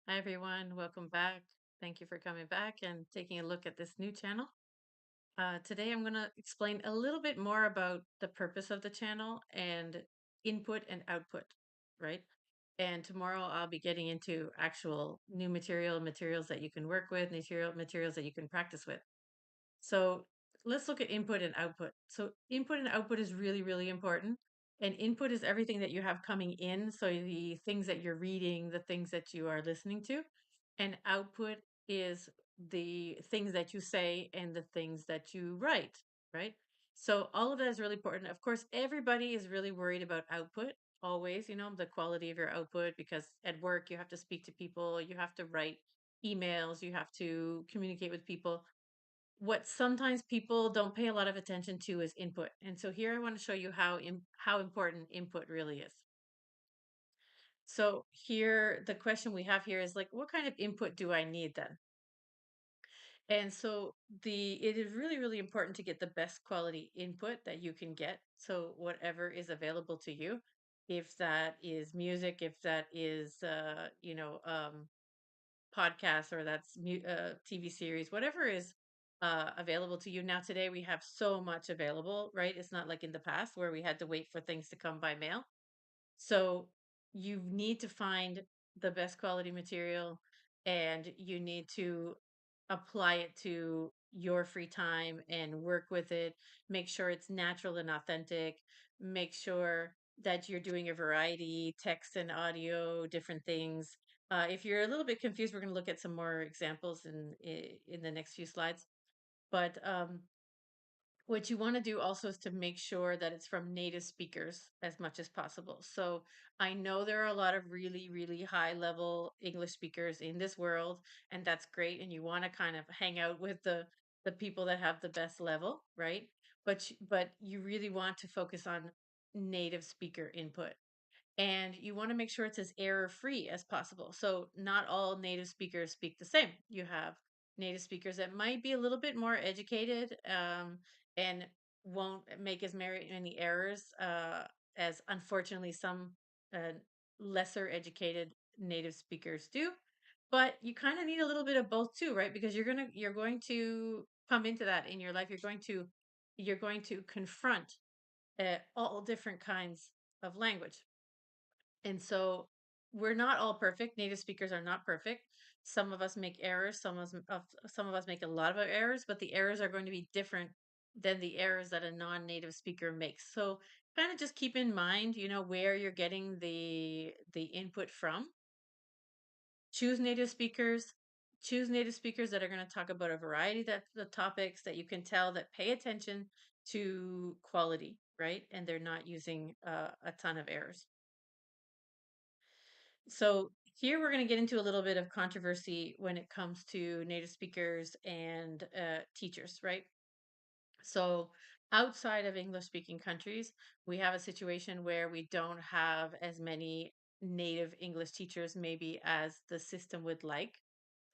Hi, everyone. Welcome back. Thank you for coming back and taking a look at this new channel. Today, I'm going to explain a little bit more about the purpose of the channel and input and output, right? And tomorrow, I'll be getting into actual new materials that you can work with, materials that you can practice with. So let's look at input and output. So input and output is really, really important. And input is everything that you have coming in. So the things that you're reading, the things that you are listening to. And output is the things that you say and the things that you write, right? So all of that is really important. Of course, everybody is really worried about output always, the quality of your output, because at work you have to speak to people, you have to write emails, you have to communicate with people. What sometimes people don't pay a lot of attention to is input. And so here I want to show you how important input really is. So here, the question we have here is like, what kind of input do I need then? And so it is really, really important to get the best quality input that you can get. So whatever is available to you, if that is music, if that is, podcasts, or that's TV series, whatever is available to you. Now, today we have so much available, right? It's not like in the past where we had to wait for things to come by mail. So you need to find the best quality material, and you need to apply it to your free time and work with it. Make sure it's natural and authentic. Make sure that you're doing a variety, text and audio, different things. If you're a little bit confused, we're going to look at some more examples in the next few slides. But what you want to do also is to make sure that it's from native speakers as much as possible. So I know there are a lot of really, really high level English speakers in this world, and that's great. And you want to kind of hang out with the people that have the best level, right? But you really want to focus on native speaker input, and you want to make sure it's as error free as possible. So not all native speakers speak the same. You have native speakers that might be a little bit more educated, and won't make as many errors as unfortunately some uh, lesser educated native speakers do. But you kind of need a little bit of both too, right? Because you're going to come into that in your life. You're going to confront all different kinds of language. And so we're not all perfect. Native speakers are not perfect. Some of us make errors. Some of us make a lot of errors, but the errors are going to be different than the errors that a non-native speaker makes. So kind of just keep in mind, where you're getting the input from. Choose native speakers. Choose native speakers that are going to talk about a variety of the topics that you can tell that pay attention to quality, right? And they're not using a ton of errors. So here we're going to get into a little bit of controversy when it comes to native speakers and teachers, right? So outside of English speaking countries, we have a situation where we don't have as many native English teachers, maybe as the system would like,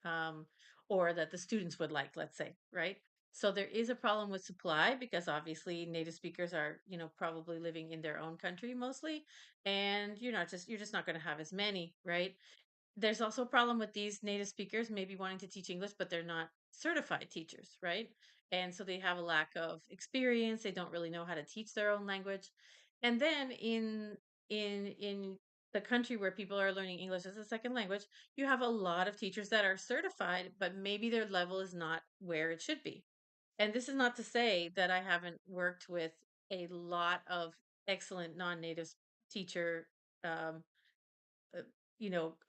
um, or that the students would like, let's say, right? So there is a problem with supply, because obviously native speakers are, probably living in their own country mostly, and you're just not going to have as many, right? There's also a problem with these native speakers maybe wanting to teach English, but they're not certified teachers, right? And so they have a lack of experience. They don't really know how to teach their own language. And then in the country where people are learning English as a second language, you have a lot of teachers that are certified, but maybe their level is not where it should be. And this is not to say that I haven't worked with a lot of excellent non-native teacher um,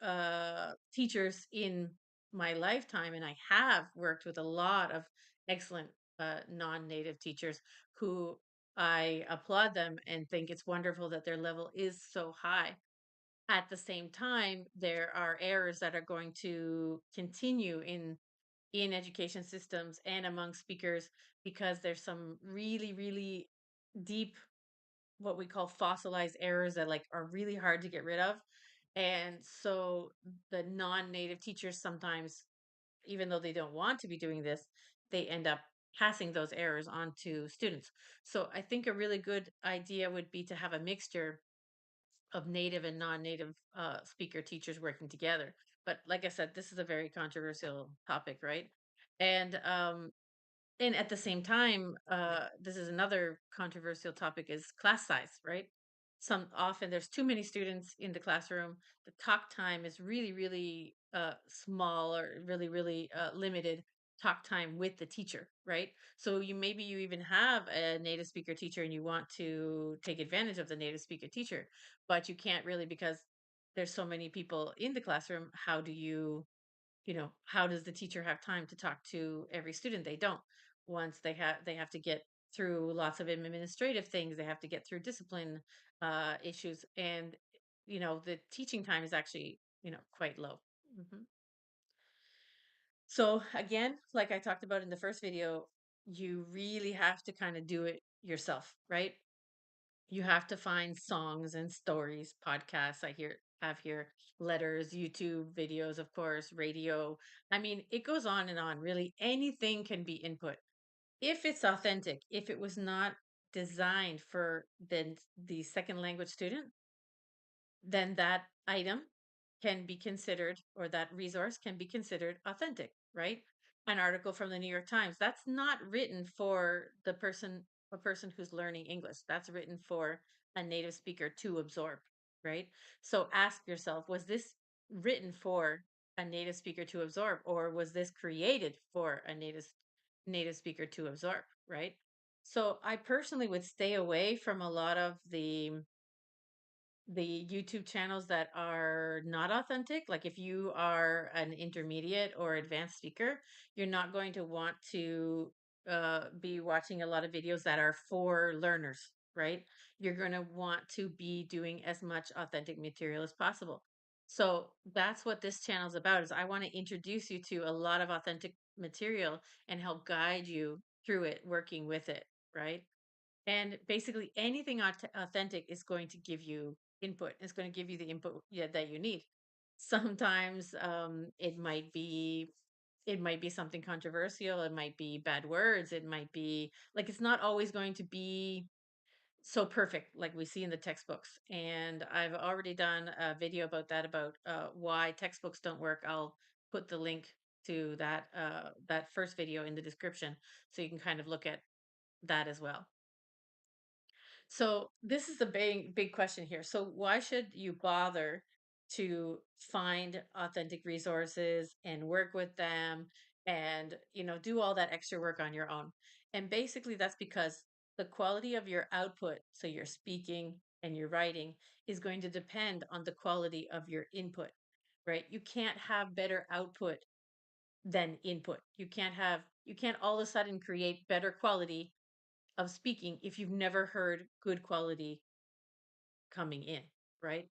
uh, teachers in my lifetime, and I have worked with a lot of excellent non-native teachers who I applaud them and think it's wonderful that their level is so high. At the same time, there are errors that are going to continue in education systems and among speakers, because there's some really, really deep, what we call fossilized errors, that like are really hard to get rid of. And so the non-native teachers sometimes, even though they don't want to be doing this, they end up passing those errors on to students. So I think a really good idea would be to have a mixture of native and non-native speaker teachers working together. But like I said, this is a very controversial topic, right? And and at the same time, this is another controversial topic is class size, right? Some often there's too many students in the classroom. The talk time is really, really small or really, really limited talk time with the teacher, right? So you maybe you even have a native speaker teacher and you want to take advantage of the native speaker teacher, but you can't really because there's so many people in the classroom. How do you how does the teacher have time to talk to every student? They don't. Once they have to get through lots of administrative things, they have to get through discipline issues, and the teaching time is actually quite low. hmm So again, like I talked about in the first video, you really have to kind of do it yourself, right? You have to find songs and stories, podcasts. Have here letters, YouTube videos, of course, radio. I mean, it goes on and on. Really, anything can be input if it's authentic. If it was not designed for the second language student, then that item can be considered, or that resource can be considered authentic, right? An article from the New York Times, that's not written for a person who's learning English. That's written for a native speaker to absorb, right? So ask yourself, was this written for a native speaker to absorb, or was this created for a native speaker to absorb, right? So I personally would stay away from a lot of the YouTube channels that are not authentic. Like if you are an intermediate or advanced speaker, you're not going to want to be watching a lot of videos that are for learners, right? You're going to want to be doing as much authentic material as possible. So that's what this channel is about. Is I want to introduce you to a lot of authentic material and help guide you through it, working with it, right? And basically, anything authentic is going to give you input. It's going to give you the input, yeah, that you need. Sometimes it might be something controversial. It might be bad words. It might be like it's not always going to be so perfect like we see in the textbooks. And I've already done a video about that, about why textbooks don't work. I'll put the link to that first video in the description so you can kind of look at that as well. So this is the big question here. So why should you bother to find authentic resources and work with them and do all that extra work on your own? And basically that's because the quality of your output, so your speaking and your writing, is going to depend on the quality of your input, right? You can't have better output than input. You can't all of a sudden create better quality of speaking if you've never heard good quality coming in, right?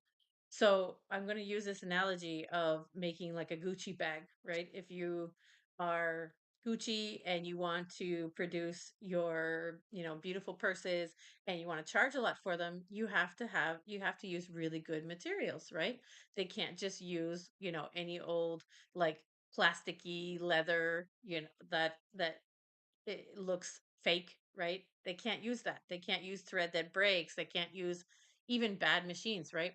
So I'm going to use this analogy of making like a Gucci bag, right? If you are Gucci and you want to produce your, beautiful purses and you want to charge a lot for them, you have to use really good materials, right? They can't just use, any old like plasticky leather, that it looks fake, right? They can't use that. They can't use thread that breaks. They can't use even bad machines, right?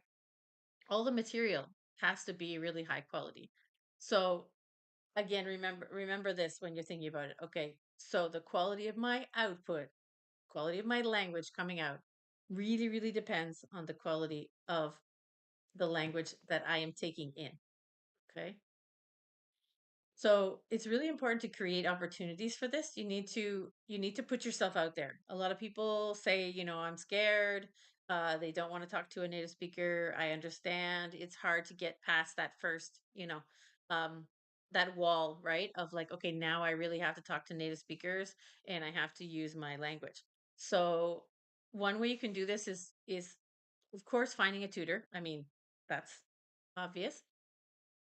All the material has to be really high quality. So again, remember this when you're thinking about it. Okay, so the quality of my output, quality of my language coming out really, really depends on the quality of the language that I am taking in. Okay. So it's really important to create opportunities for this. You need to put yourself out there. A lot of people say, I'm scared. They don't want to talk to a native speaker. I understand. It's hard to get past that first, um, that wall, right? Of like, okay, now I really have to talk to native speakers and I have to use my language. So one way you can do this is of course finding a tutor. I mean, that's obvious,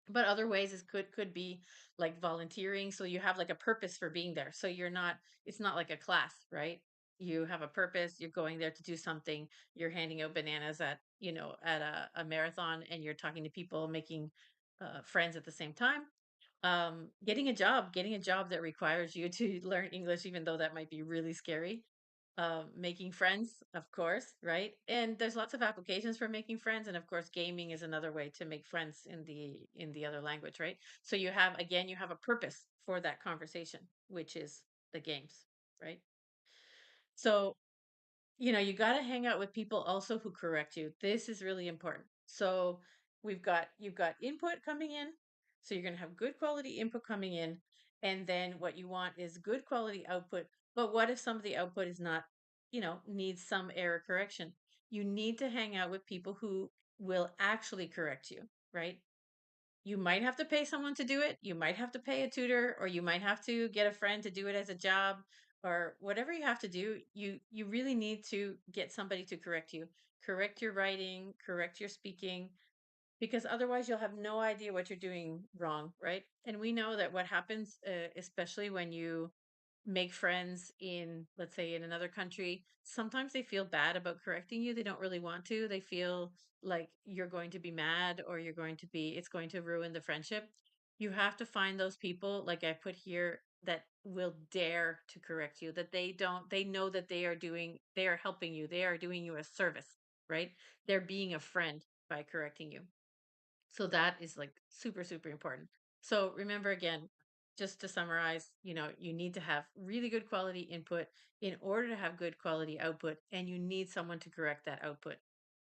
but other ways is could be like volunteering, so you have like a purpose for being there, so you're not it's not like a class, right? You have a purpose, you're going there to do something. You're handing out bananas at at a marathon, and you're talking to people, making friends at the same time. Getting a job that requires you to learn English, even though that might be really scary. Making friends, of course, right? And there's lots of applications for making friends, and of course, gaming is another way to make friends in the other language, right? So you have again, you have a purpose for that conversation, which is the games, right? So you got to hang out with people also who correct you. This is really important. So you've got input coming in. So you're going to have good quality input coming in. And then what you want is good quality output. But what if some of the output is not, needs some error correction? You need to hang out with people who will actually correct you, right? You might have to pay someone to do it. You might have to pay a tutor, or you might have to get a friend to do it as a job, or whatever you have to do. You really need to get somebody to correct you, correct your writing, correct your speaking, because otherwise you'll have no idea what you're doing wrong, right? And we know that what happens, especially when you make friends in, let's say, in another country, sometimes they feel bad about correcting you. They don't really want to. They feel like you're going to be mad, or it's going to ruin the friendship. You have to find those people, like I put here, that will dare to correct you, that they know that they are helping you. They are doing you a service, right? They're being a friend by correcting you. So that is like super, super important. So remember again, just to summarize, you need to have really good quality input in order to have good quality output, and you need someone to correct that output.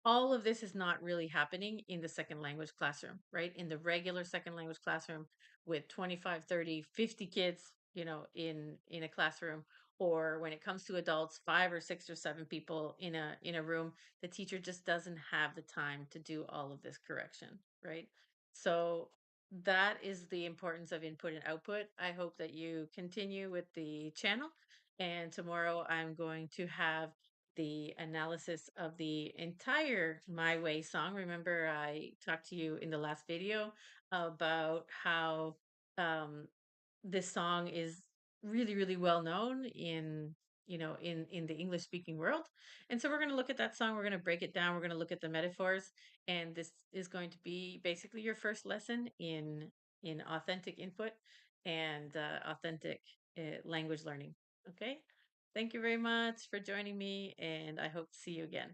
All of this is not really happening in the second language classroom, right? In the regular second language classroom with 25, 30, 50 kids, in a classroom, or when it comes to adults, 5 or 6 or 7 people in a room, the teacher just doesn't have the time to do all of this correction, right? So that is the importance of input and output. I hope that you continue with the channel, and tomorrow I'm going to have the analysis of the entire My Way song. Remember, I talked to you in the last video about how um, this song is really, really well known in the English speaking world. And so we're going to look at that song. We're going to break it down. We're going to look at the metaphors, and this is going to be basically your first lesson in authentic input and authentic language learning. Okay. Thank you very much for joining me, and I hope to see you again.